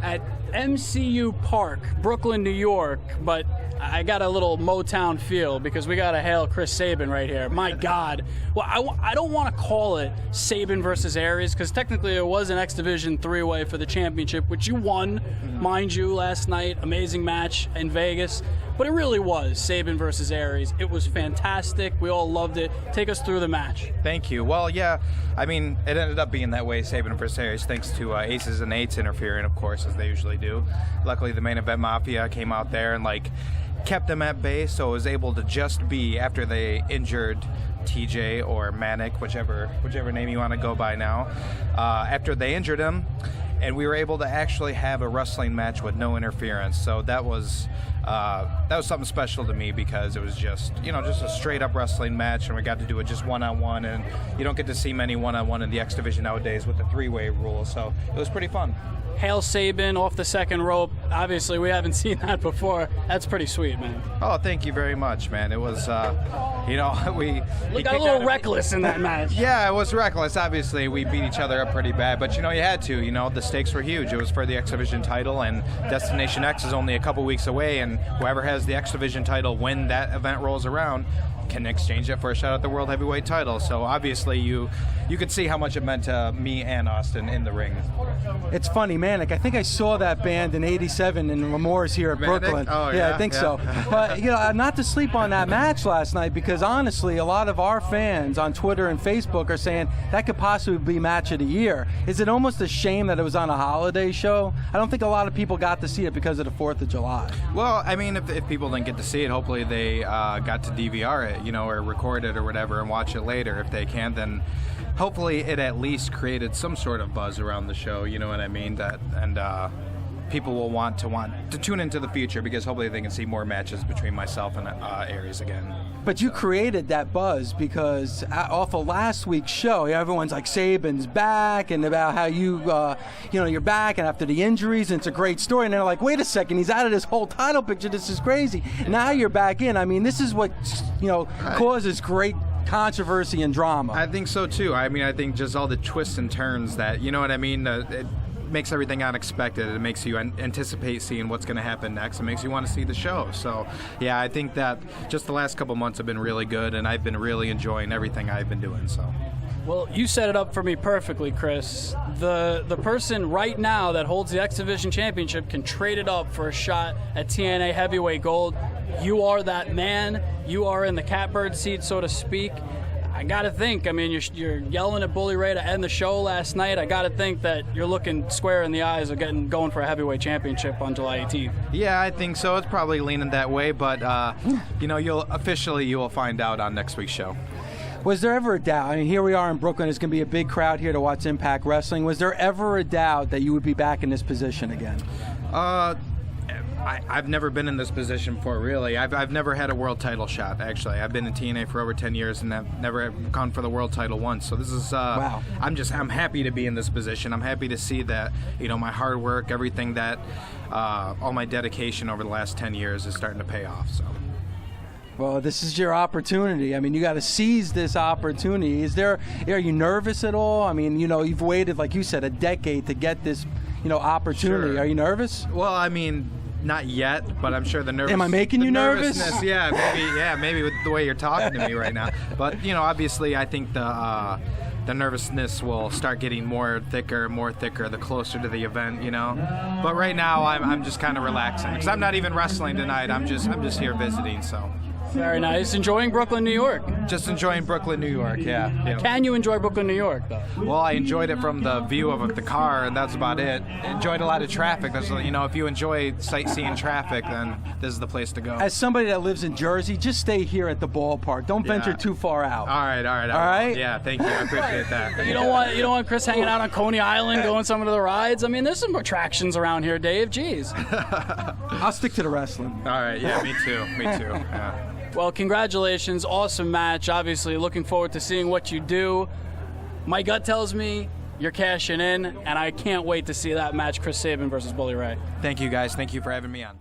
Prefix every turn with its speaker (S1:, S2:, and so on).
S1: at MCU Park, Brooklyn, New York, but I got a little Motown feel because we got to hail Chris Sabin right here. My God. Well, I don't want to call it Sabin versus Aries because technically it was an X Division three-way for the championship, which you won, mind you, last night. Amazing match in Vegas. But it really was Sabin versus Aries. It was fantastic. We all loved it. Take us through the match.
S2: Thank you. Well, yeah, I mean, it ended up being that way, Sabin versus Aries, thanks to Aces and Eights interfering, of course, as they usually do. Luckily, the main event Mafia came out there and, kept them at bay, so it was able to just be, after they injured TJ or Manic, whichever name you want to go by now, after they injured him, and we were able to actually have a wrestling match with no interference. So that was something special to me because it was just a straight up wrestling match, and we got to do it just one-on-one, and you don't get to see many one-on-one in the X Division nowadays with the three-way rule, so it was pretty fun.
S1: Hail Sabin off the second rope. Obviously, we haven't seen that before. That's pretty sweet, man.
S2: Oh, thank you very much, man. It was, we
S1: got a little reckless in that match.
S2: Yeah, it was reckless. Obviously, we beat each other up pretty bad, but you had to. The stakes were huge. It was for the X Division title, and Destination X is only a couple weeks away, and whoever has the X Division title when that event rolls around can exchange it for a shot at the World Heavyweight title. So obviously you could see how much it meant to me and Austin in the ring.
S3: It's funny, Manic. I think I saw that band in '87 in Lemoore's here at
S2: Manic?
S3: Brooklyn.
S2: Oh,
S3: yeah, I think so. But not to sleep on that match last night, because honestly, a lot of our fans on Twitter and Facebook are saying that could possibly be match of the year. Is it almost a shame that it was on a holiday show? I don't think a lot of people got to see it because of the 4th of July.
S2: Well, I mean, if people didn't get to see it, hopefully they got to DVR it, or record it or whatever and watch it later. If they can, then hopefully it at least created some sort of buzz around the show, you know what I mean? And people will want to tune into the future because hopefully they can see more matches between myself and Aries again.
S3: But you created that buzz because off of last week's show, everyone's like, Sabin's back, and about how you're back, and after the injuries, and it's a great story. And they're like, wait a second, he's out of this whole title picture. This is crazy. Now you're back in. I mean, this is what causes great controversy and drama.
S2: I think so too. I mean, I think just all the twists and turns that, you know what I mean? It makes everything unexpected. It makes you anticipate seeing what's going to happen next. It makes you want to see the show. So, yeah, I think that just the last couple months have been really good, and I've been really enjoying everything I've been doing. So.
S1: Well, you set it up for me perfectly, Chris. The person right now that holds the X Division Championship can trade it up for a shot at TNA Heavyweight Gold. You are that man. You are in the catbird seat, so to speak. I got to think, I mean, you're yelling at Bully Ray to end the show last night. I got to think that you're looking square in the eyes of going for a heavyweight championship on July 18th.
S2: Yeah, I think so. It's probably leaning that way, but, you will find out on next week's show.
S3: Was there ever a doubt? I mean, here we are in Brooklyn. It's going to be a big crowd here to watch Impact Wrestling. Was there ever a doubt that you would be back in this position again?
S2: I've never been in this position before, really. I've never had a world title shot, actually. I've been in TNA for over 10 years, and I've never gone for the world title once. So this is,
S3: wow.
S2: I'm happy to be in this position. I'm happy to see that, my hard work, everything that, all my dedication over the last 10 years is starting to pay off, so.
S3: Well, this is your opportunity. I mean, you got to seize this opportunity. Are you nervous at all? I mean, you've waited, like you said, a decade to get this, opportunity.
S2: Sure.
S3: Are you nervous?
S2: Well, I mean, not yet, but I'm sure the nervous.
S3: Am I making you nervous?
S2: Maybe with the way you're talking to me right now. But obviously, I think the nervousness will start getting more thicker the closer to the event. But right now, I'm just kind of relaxing because I'm not even wrestling tonight. I'm just here visiting. So.
S1: Very nice. Enjoying Brooklyn, New York.
S2: Just enjoying Brooklyn, New York, yeah.
S1: Can you enjoy Brooklyn, New York, though?
S2: Well, I enjoyed it from the view of the car, and that's about it. Enjoyed a lot of traffic. If you enjoy sightseeing traffic, then this is the place to go.
S3: As somebody that lives in Jersey, just stay here at the ballpark. Don't venture too far out.
S2: All right? Yeah, thank you. I appreciate that.
S1: You don't want Chris hanging out on Coney Island, going some of the rides? I mean, there's some attractions around here, Dave. Jeez.
S3: I'll stick to the wrestling.
S2: All right, yeah, me too. Yeah.
S1: Well, congratulations. Awesome match. Obviously, looking forward to seeing what you do. My gut tells me you're cashing in, and I can't wait to see that match, Chris Sabin versus Bully Ray.
S2: Thank you, guys. Thank you for having me on.